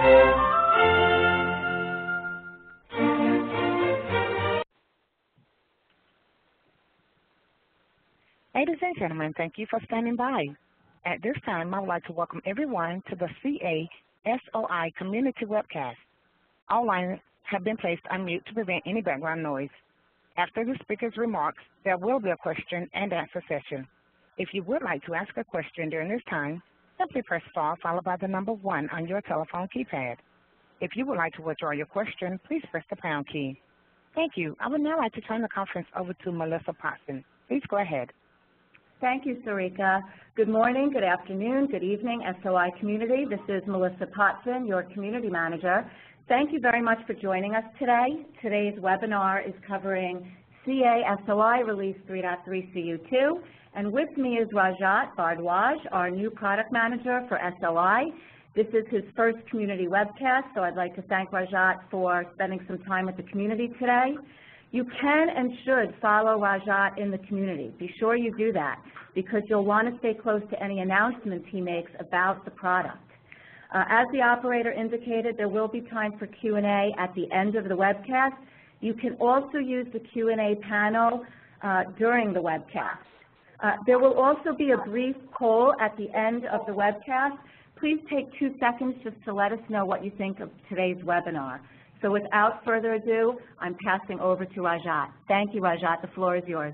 Ladies and gentlemen, thank you for standing by. At this time, I would like to welcome everyone to the SOI Community Webcast. All lines have been placed on mute to prevent any background noise. After the speaker's remarks, there will be a question-and-answer session. If you would like to ask a question during this time, simply press star followed by the number 1 on your telephone keypad. If you would like to withdraw your question, please press the pound key. Thank you. I would now like to turn the conference over to Melissa Potson. Please go ahead. Thank you, Sarika. Good morning, good afternoon, good evening, SOI community. This is Melissa Potson, your community manager. Thank you very much for joining us today. Today's webinar is covering SOI Release 3.3 CU2, and with me is Rajat Bardwaj, our new product manager for SOI. This is his first community webcast, so I'd like to thank Rajat for spending some time with the community today. You can and should follow Rajat in the community. Be sure you do that because you'll want to stay close to any announcements he makes about the product. As the operator indicated, there will be time for Q&A at the end of the webcast. You can also use the Q&A panel during the webcast. There will also be a brief poll at the end of the webcast. Please take 2 seconds just to let us know what you think of today's webinar. So without further ado, I'm passing over to Rajat. Thank you, Rajat. The floor is yours.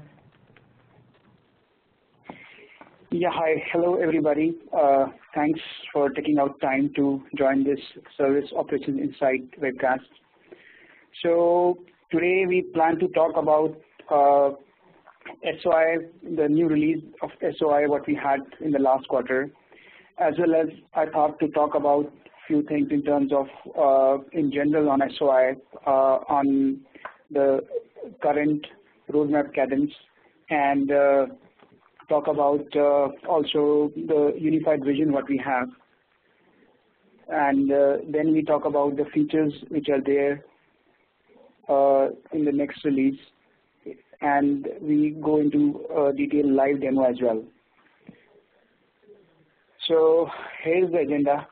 Yeah, hi. Hello, everybody. Thanks for taking out time to join this Service Operations Insight webcast. So today we plan to talk about SOI, the new release of SOI, what we had in the last quarter, as well as I thought to talk about few things in terms of, in general on SOI, on the current roadmap cadence, and talk about also the unified vision what we have. And then we talk about the features which are there in the next release, and we go into a detailed live demo as well. So here's the agenda.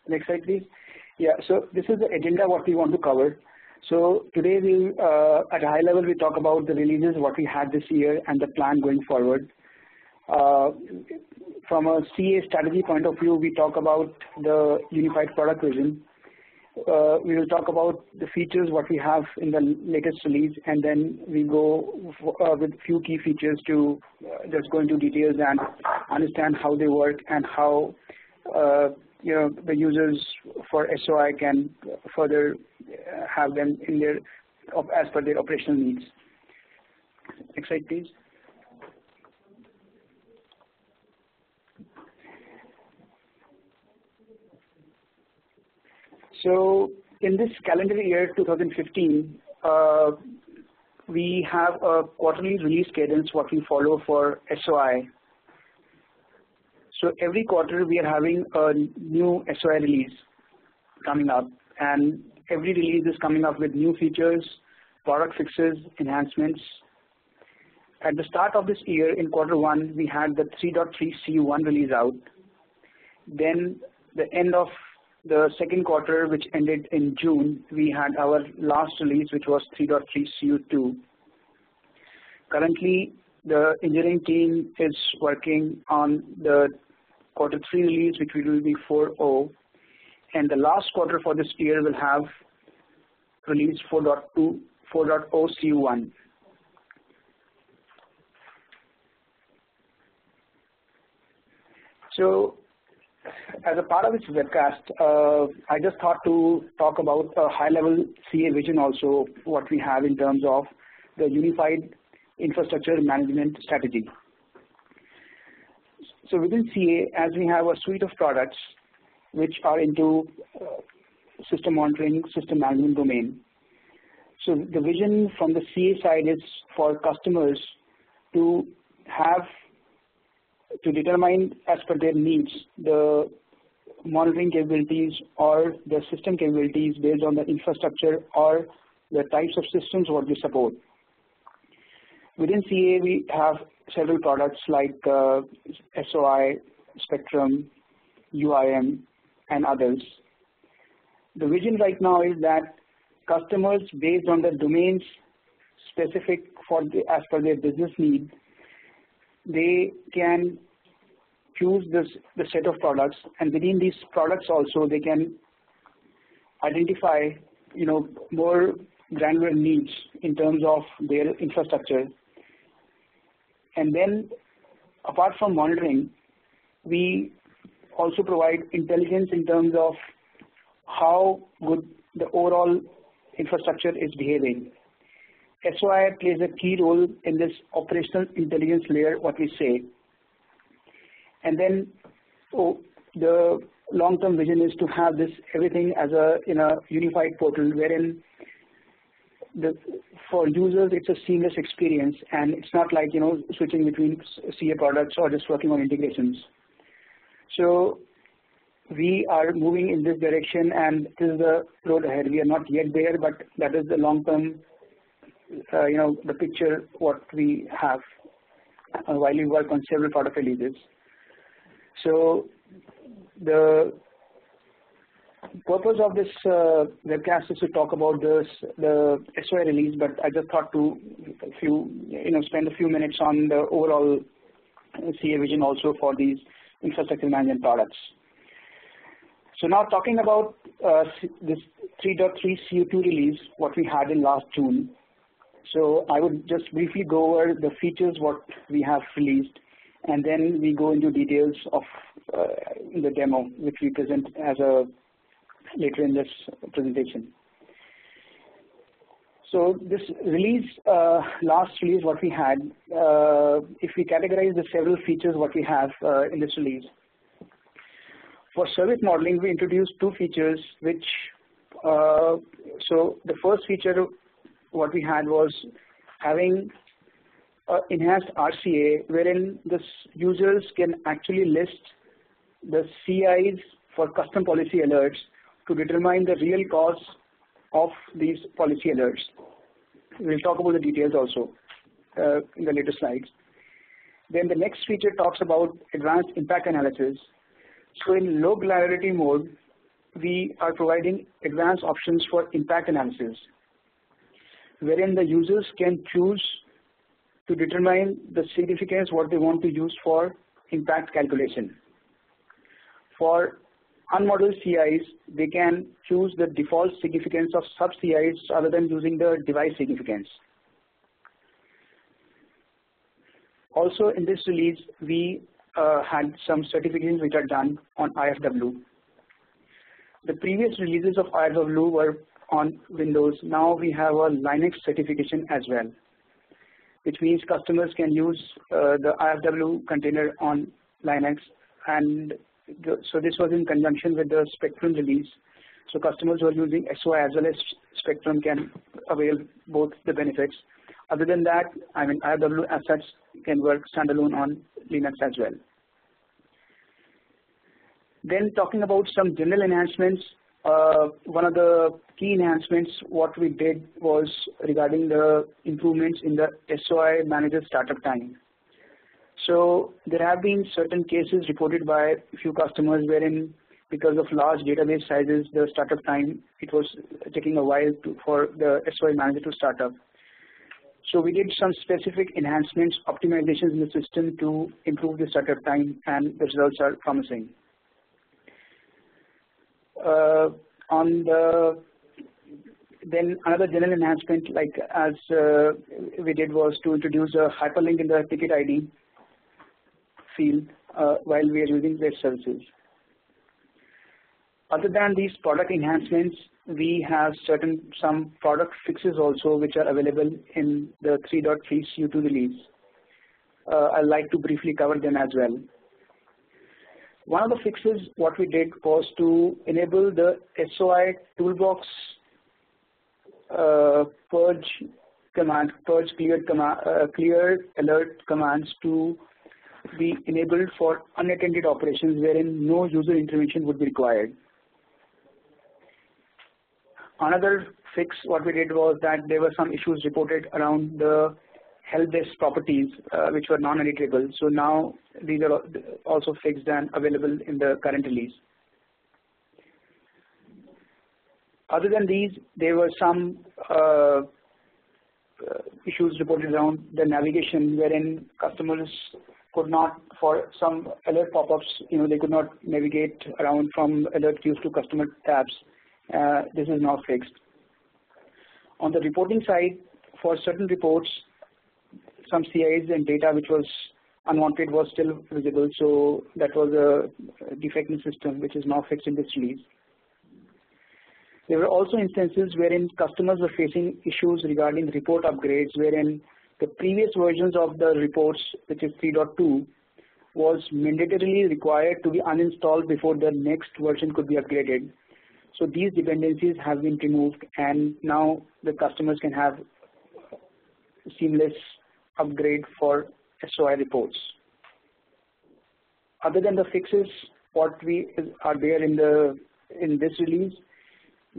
Next slide, please. Yeah, so this is the agenda what we want to cover. So today we, at a high level, we talk about the releases what we had this year and the plan going forward. From a CA strategy point of view, we talk about the unified product vision. We will talk about the features what we have in the latest release, and then we go with few key features to just go into details and understand how they work and how the users for SOI can further have them in their as per their operational needs. Next slide, please. So in this calendar year 2015, we have a quarterly release cadence what we follow for SOI. So every quarter we are having a new SOI release coming up, and every release is coming up with new features, product fixes, enhancements. At the start of this year, in Q1, we had the 3.3 CU1 release out. Then the end of the second quarter, which ended in June, we had our last release, which was 3.3 CU2. Currently, the engineering team is working on the Q3 release, which will be 4.0, and the last quarter for this year will have release 4.0 CU1. So, as a part of this webcast, I just thought to talk about a high-level CA vision also, what we have in terms of the unified infrastructure management strategy. So within CA, as we have a suite of products which are into system monitoring, system management domain. So the vision from the CA side is for customers to have, to determine as per their needs, the monitoring capabilities or the system capabilities based on the infrastructure or the types of systems what we support. Within CA, we have several products like SOI, Spectrum, UIM, and others. The vision right now is that customers, based on the domains specific as per their business need, they can choose the set of products, and within these products also they can identify more granular needs in terms of their infrastructure. And then apart from monitoring, we also provide intelligence in terms of how good the overall infrastructure is behaving. SOI plays a key role in this operational intelligence layer, what we say. And then the long-term vision is to have this everything as in a unified portal wherein for users it's a seamless experience, and it's not like switching between CA products or just working on integrations. So we are moving in this direction, and this is the road ahead. We are not yet there, but that is the long-term the picture what we have while we work on several product releases. So the purpose of this webcast is to talk about the SOI release, but I just thought to spend a few minutes on the overall CA vision also for these infrastructure management products. So now talking about this 3.3 CU2 release, what we had in last June. So I would just briefly go over the features what we have released, and then we go into details of the demo, which we present as later in this presentation. So this release, last release what we had, if we categorize the several features what we have in this release. For service modeling, we introduced two features which, so the first feature what we had was having enhanced RCA, wherein the users can actually list the CIs for custom policy alerts to determine the real cause of these policy alerts. We'll talk about the details also in the later slides. Then the next feature talks about advanced impact analysis. So in low granularity mode, we are providing advanced options for impact analysis, wherein the users can choose to determine the significance what they want to use for impact calculation. For unmodeled CIs, they can choose the default significance of sub-CIs rather than using the device significance. Also in this release, we had some certifications which are done on IFW. The previous releases of IFW were on Windows. Now we have a Linux certification as well, which means customers can use the IFW container on Linux, and so this was in conjunction with the Spectrum release. So customers who are using SOI as well as Spectrum can avail both the benefits. Other than that, IFW as such can work standalone on Linux as well. Then talking about some general enhancements, one of the key enhancements what we did was regarding the improvements in the SOI manager startup time. So there have been certain cases reported by a few customers wherein because of large database sizes, the startup time, it was taking a while for the SOI manager to start up. So we did some specific enhancements, optimizations in the system to improve the startup time, and the results are promising. Then another general enhancement, like as we did, was to introduce a hyperlink in the ticket ID field while we are using web services. Other than these product enhancements, we have some product fixes also which are available in the 3.3 CU2 release. I'd like to briefly cover them as well. One of the fixes what we did was to enable the SOI toolbox purge clear alert commands to be enabled for unattended operations wherein no user intervention would be required. Another fix what we did was that there were some issues reported around the help desk properties which were non-editable. So now these are also fixed and available in the current release. Other than these, there were some issues reported around the navigation wherein customers could not, for some alert pop-ups, they could not navigate around from alert queues to customer tabs. This is now fixed. On the reporting side, for certain reports, some CIs and data which was unwanted was still visible, so that was a defect in the system which is now fixed in this release. There were also instances wherein customers were facing issues regarding report upgrades, wherein the previous versions of the reports, which is 3.2, was mandatorily required to be uninstalled before the next version could be upgraded. So these dependencies have been removed, and now the customers can have seamless upgrade for SOI reports. Other than the fixes, what we are there in this release,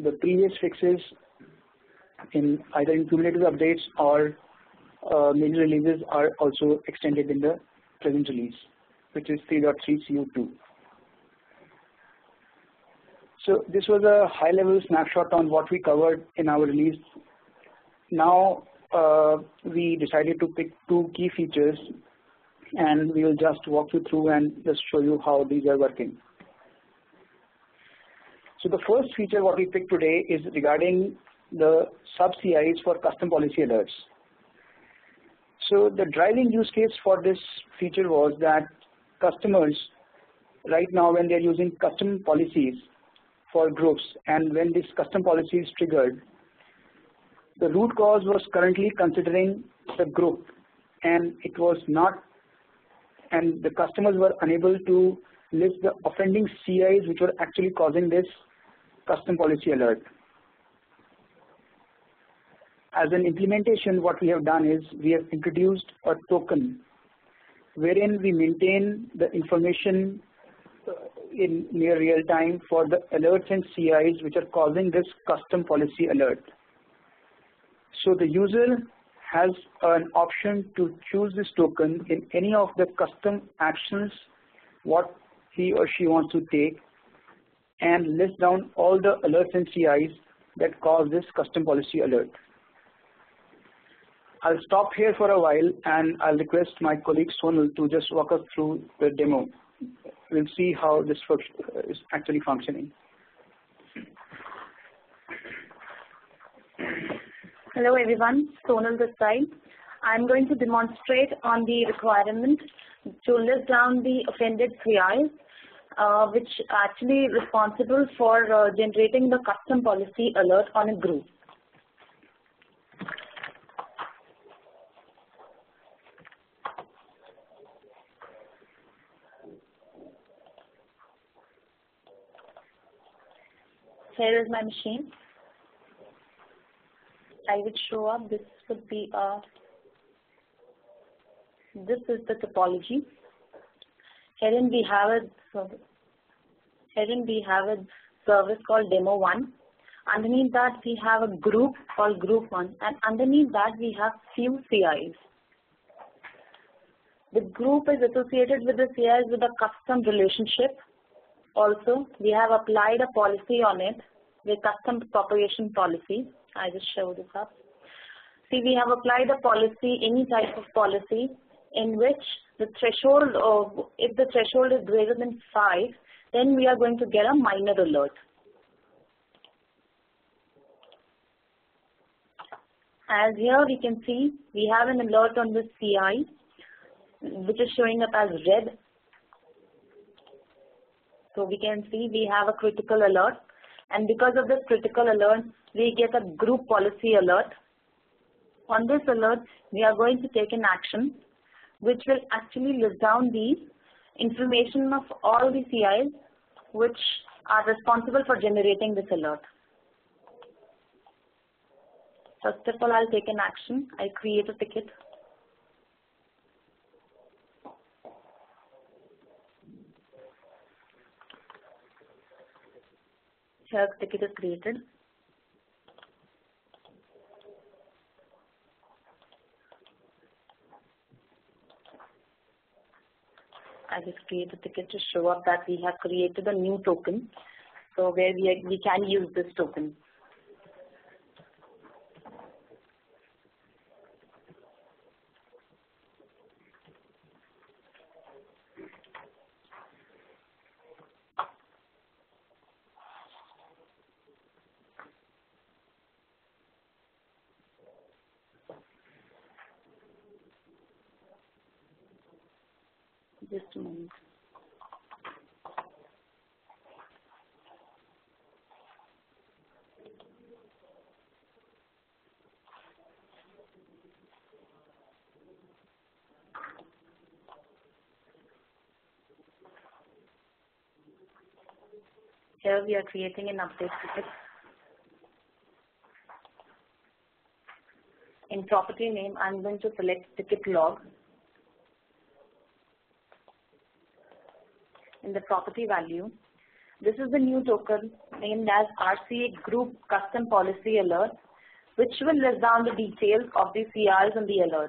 the previous fixes in either in cumulative updates or major releases are also extended in the present release, which is 3.3 CU2. So this was a high-level snapshot on what we covered in our release. Now we decided to pick two key features, and we will just walk you through and just show you how these are working. So the first feature what we picked today is regarding the sub-CIs for custom policy alerts. So the driving use case for this feature was that customers right now, when they're using custom policies for groups, and when this custom policy is triggered, the root cause was currently considering the group, and it was not, and the customers were unable to list the offending CIs which were actually causing this custom policy alert. As an implementation, what we have done is we have introduced a token wherein we maintain the information in near real time for the alerts and CIs which are causing this custom policy alert. So the user has an option to choose this token in any of the custom actions what he or she wants to take, and list down all the alerts and CIs that cause this custom policy alert. I'll stop here for a while, and I'll request my colleague Sonal to just walk us through the demo. We'll see how this is actually functioning. Hello everyone, Sonal this side. I'm going to demonstrate on the requirement to list down the offended CIs, which actually is responsible for generating the custom policy alert on a group. Here is my machine. I would show up. This would be this is the topology. Herein we have a service called demo 1. Underneath that we have a group called group 1, and underneath that we have few CIs. The group is associated with the CIs with a custom relationship. Also, we have applied a policy on it, the custom propagation policy. I just show this up. See, we have applied a policy, any type of policy, in which the threshold of, if the threshold is greater than 5, then we are going to get a minor alert. As here we can see, we have an alert on the CI, which is showing up as red. So we can see we have a critical alert, and because of this critical alert, we get a group policy alert. On this alert, we are going to take an action which will actually list down the information of all the CIs which are responsible for generating this alert. First of all, I'll take an action. I create a ticket. Here the ticket is created. I just create a ticket to show up that we have created a new token, so where we can use this token. Just a moment. Here we are creating an update ticket. In property name, I'm going to select ticket log. In the property value, this is the new token named as RCA Group Custom Policy Alert, which will list down the details of the CRs and the alerts.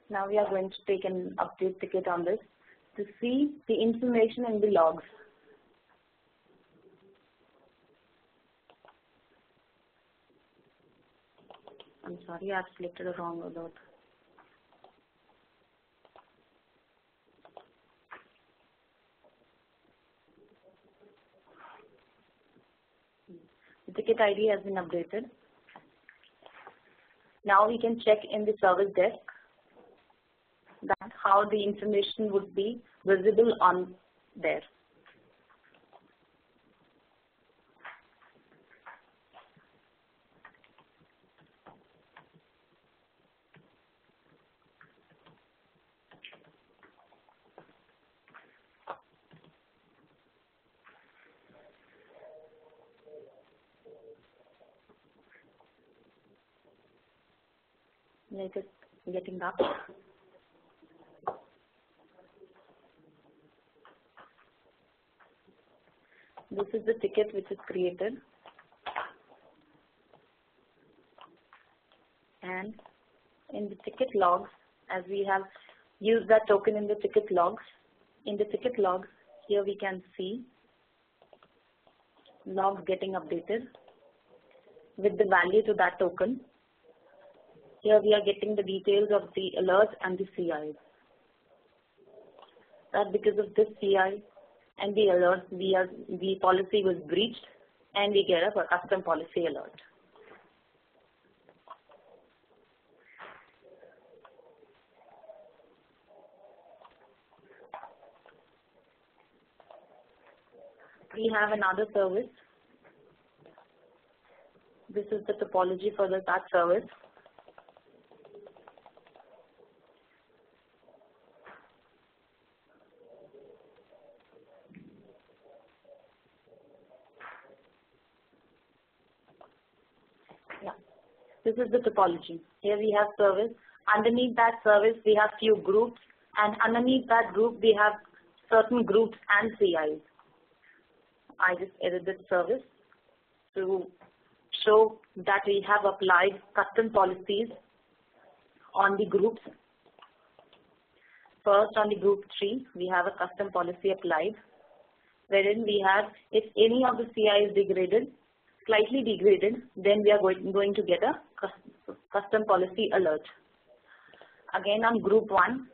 Now we are going to take an update ticket on this to see the information in the logs. I'm sorry, I've selected a wrong alert. The ticket ID has been updated. Now we can check in the service desk that how the information would be visible on there. Like it's getting up. This is the ticket which is created, and in the ticket logs, as we have used that token in the ticket logs, here we can see logs getting updated with the value to that token. Here we are getting the details of the alerts and the CIs. That because of this CI and the alert, the policy was breached, and we get a custom policy alert. We have another service. This is the topology for that service. This is the topology. Here we have service. Underneath that service, we have few groups, and underneath that group, we have certain groups and CIs. I just edited service to show that we have applied custom policies on the groups. First, on the group 3, we have a custom policy applied, wherein we have, if any of the CI is degraded, slightly degraded, then we are going to get a custom policy alert. Again, on group 1,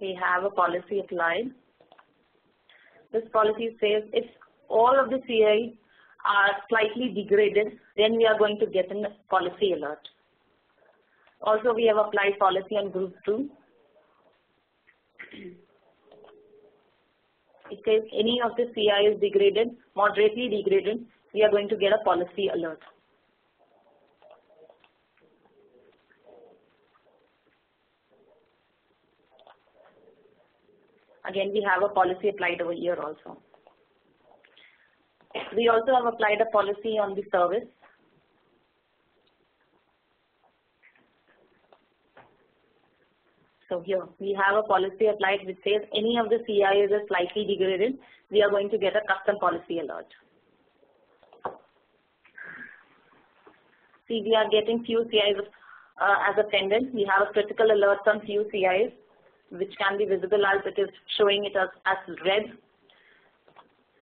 we have a policy applied. This policy says if all of the CI are slightly degraded, then we are going to get a policy alert. Also, we have applied policy on group 2. It says any of the CI is degraded, moderately degraded, we are going to get a policy alert. Again, we have a policy applied over here also. We also have applied a policy on the service. So here we have a policy applied which says any of the CIs is slightly degraded, we are going to get a custom policy alert. See, we are getting few CIs as a pendant. We have a critical alert on few CIs, which can be visible as it is showing it as red.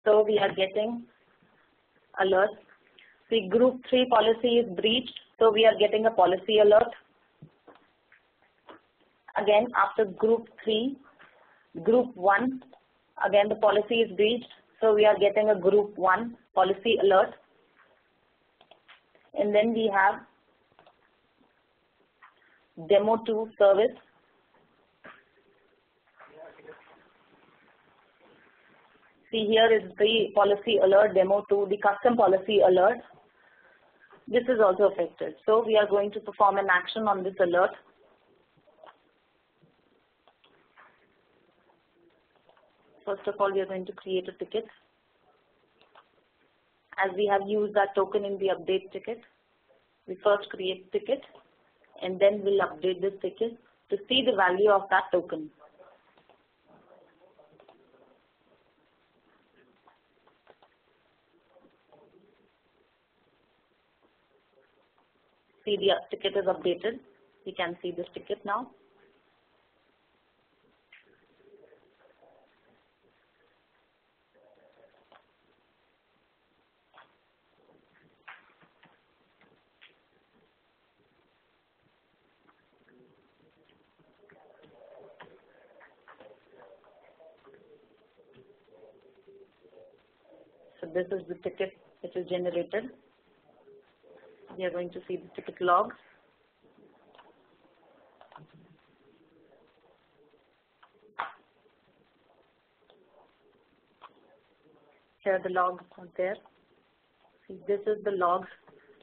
So we are getting alert. See, group 3 policy is breached, so we are getting a policy alert. Again, after group 3, group 1, again the policy is breached, so we are getting a group 1 policy alert. And then we have demo 2 service. See, here is the policy alert demo 2, the custom policy alert. This is also affected. So we are going to perform an action on this alert. First of all, we are going to create a ticket. As we have used that token in the update ticket, we first create ticket and then we'll update this ticket to see the value of that token. See, the ticket is updated. You can see this ticket now. So this is the ticket which is generated. We are going to see the ticket logs. Here the logs are there. See, this is the logs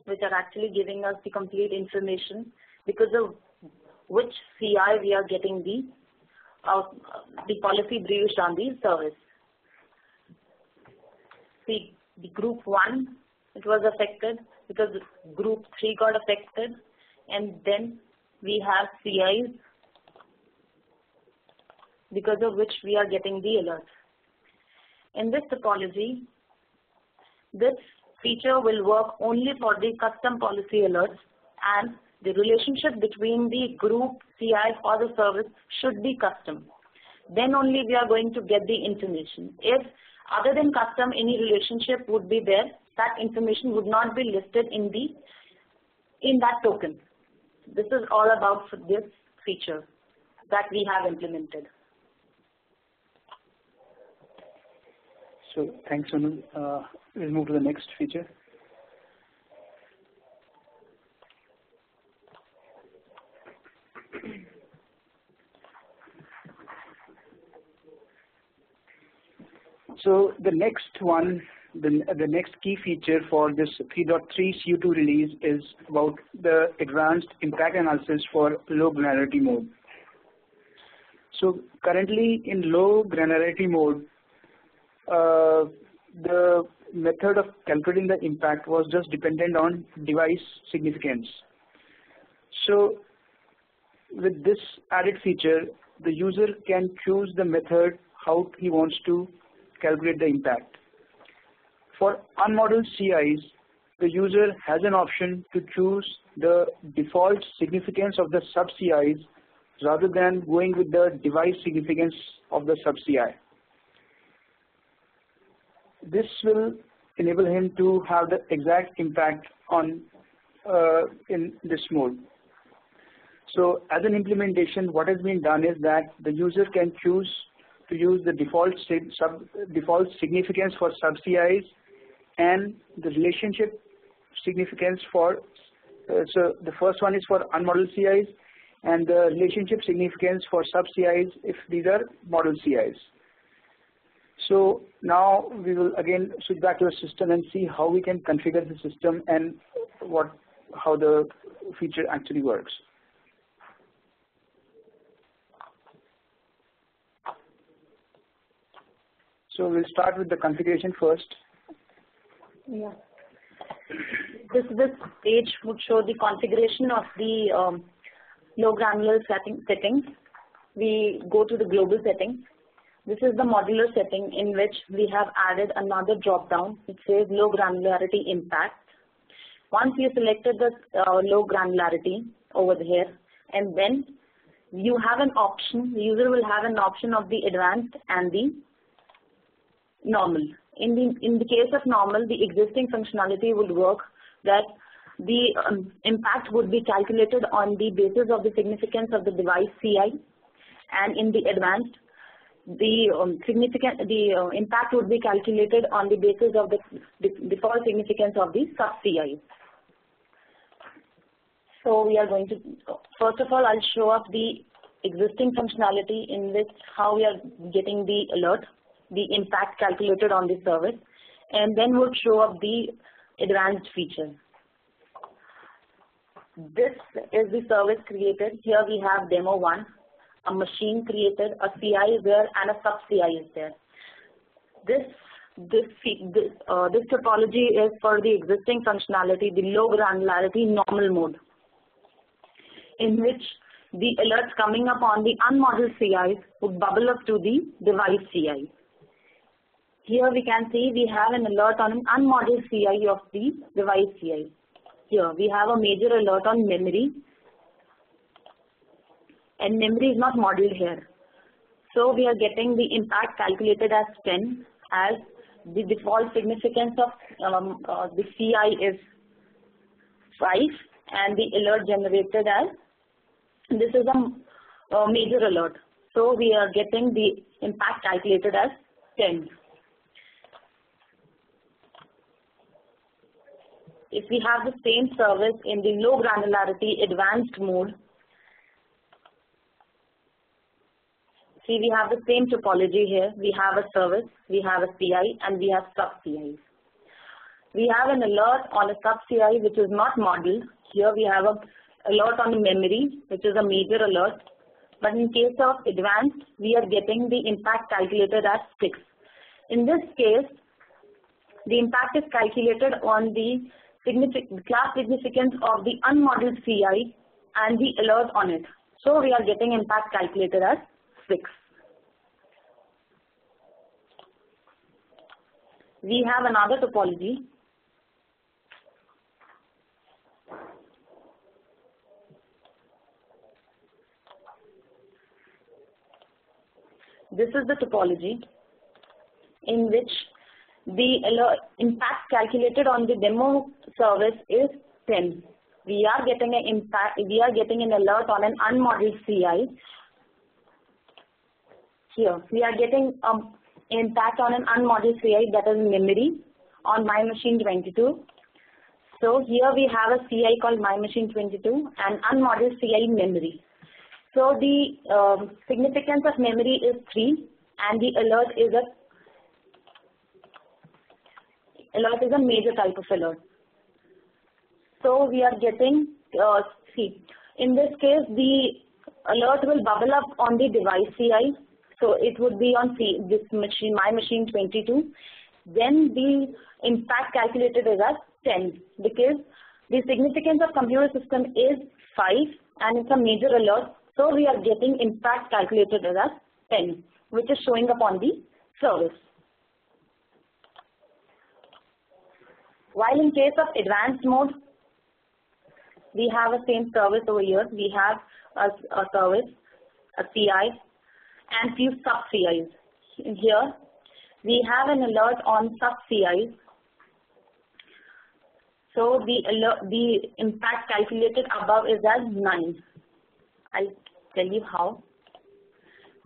which are actually giving us the complete information because of which CI we are getting the policy breached on the service. See, the group 1, it was affected because group 3 got affected, and then we have CIs because of which we are getting the alert. In this topology, this feature will work only for the custom policy alerts, and the relationship between the group CI or the service should be custom. Then only we are going to get the information. If other than custom, any relationship would be there, that information would not be listed in that token. This is all about this feature that we have implemented. So thanks, Sonal. We'll move to the next feature. So the next one, the next key feature for this 3.3 CU2 release is about the advanced impact analysis for low granularity mode. So currently in low granularity mode, the method of calculating the impact was just dependent on device significance. So with this added feature, the user can choose the method how he wants to calculate the impact. For unmodeled CIs, the user has an option to choose the default significance of the sub-CIs rather than going with the device significance of the sub-CI. This will enable him to have the exact impact on in this mode. So as an implementation, what has been done is that the user can choose to use the default significance for sub-CIs and the relationship significance for, so the first one is for unmodeled CIs and the relationship significance for sub-CIs if these are model CIs. So now we will again switch back to the system and see how we can configure the system and how the feature actually works. So we'll start with the configuration first. Yeah. This page would show the configuration of the low granular settings. we go to the global settings. This is the modular setting in which we have added another drop-down. It says low granularity impact. Once you selected the low granularity over here, and then you have an option, the user will have an option of the advanced and the normal. In the case of normal, the existing functionality would work that the impact would be calculated on the basis of the significance of the device CI, and in the advanced, the impact would be calculated on the basis of the default significance of the sub-CI. So we are going to, first of all, I'll show up the existing functionality in which how we are getting the alert, the impact calculated on the service, and then we'll show up the advanced feature. This is the service created. Here we have demo 1, a machine created, a CI is there, and a sub-CI is there. This topology is for the existing functionality, the low granularity normal mode, in which the alerts coming up on the unmodeled CIs would bubble up to the device CI. Here we can see we have an alert on an unmodeled CI of the device CI. Here we have a major alert on memory, and memory is not modeled here. So we are getting the impact calculated as 10, as the default significance of the CI is 5, and the alert generated as, this is a major alert. So we are getting the impact calculated as 10. If we have the same service in the low granularity advanced mode, see, we have the same topology here. We have a service, we have a CI, and we have sub-CIs. We have an alert on a sub-CI which is not modeled. Here we have an alert on the memory, which is a major alert. But in case of advanced, we are getting the impact calculated as 6. In this case, the impact is calculated on the class significance of the unmodeled CI and the alert on it. So we are getting impact calculated as 6. We have another topology. This is the topology in which the alert impact calculated on the demo service is 10. We are getting an impact. We are getting an alert on an unmodeled CI. Here we are getting impact on an unmodeled CI, that is memory, on my machine 22. So here we have a CI called my machine 22 and unmodeled CI memory. So the significance of memory is 3, and the alert is a major type of alert. So we are getting, see, in this case the alert will bubble up on the device CI. So it would be on this machine, my machine 22. Then the impact calculated is as 10, because the significance of computer system is 5 and it's a major alert. So we are getting impact calculated as 10, which is showing up on the service. While in case of advanced mode, we have a same service over here. We have a service, a CI, and few sub-CIs. Here, we have an alert on sub-CIs. So the impact calculated above is as 9. I'll tell you how.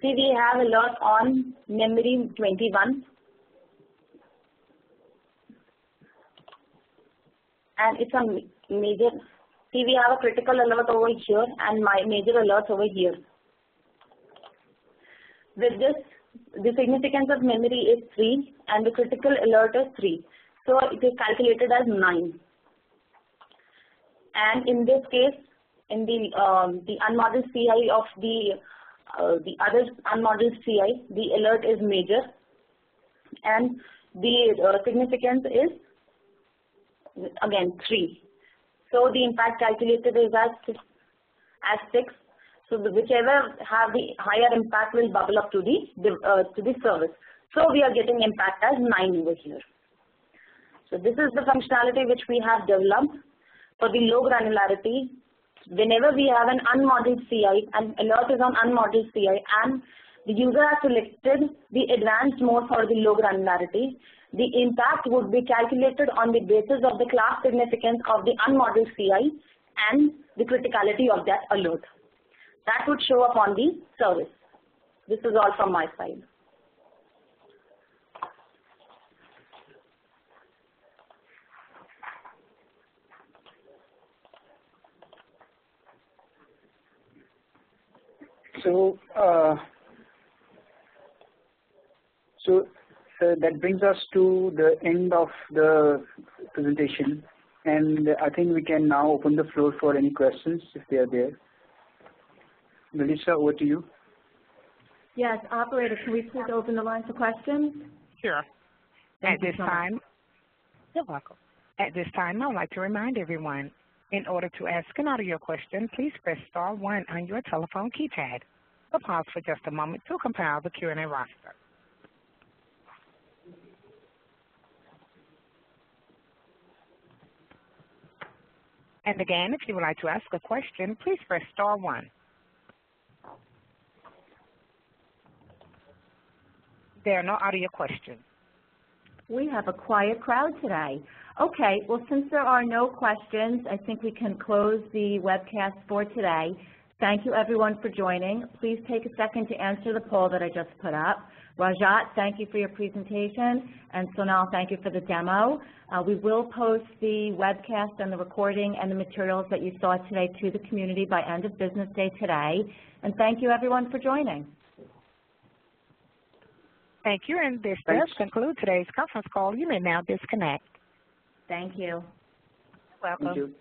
See, we have alert on memory 21. And it's a major, see, we have a critical alert over here and my major alerts over here. With this, the significance of memory is 3 and the critical alert is 3. So it is calculated as 9. And in this case, in the unmodeled CI of the other unmodeled CI, the alert is major and the significance is again 3. So the impact calculated is as 6. So whichever have the higher impact will bubble up to the service. So we are getting impact as 9 over here. So this is the functionality which we have developed for the low granularity. Whenever we have an unmodeled CI, and alert is on unmodeled CI, and the user has selected the advanced mode for the low granularity, the impact would be calculated on the basis of the class significance of the unmodeled CI and the criticality of that alert. That would show up on the service. This is all from my side. That brings us to the end of the presentation, and I think we can now open the floor for any questions if they are there. Melissa, over to you. Yes, operator, can we please open the line for questions? Sure. At this time, you're welcome. At this time, I would like to remind everyone, in order to ask an audio question, please press *1 on your telephone keypad. We'll pause for just a moment to compile the Q&A roster. And again, if you would like to ask a question, please press *1. There are no audio questions. We have a quiet crowd today. Okay, well, since there are no questions, I think we can close the webcast for today. Thank you, everyone, for joining. Please take a second to answer the poll that I just put up. Rajat, thank you for your presentation, and Sonal, thank you for the demo. We will post the webcast and the recording and the materials that you saw today to the community by end of business day today. And thank you, everyone, for joining. Thank you, and this does conclude today's conference call. You may now disconnect. Thank you. Welcome. Thank you.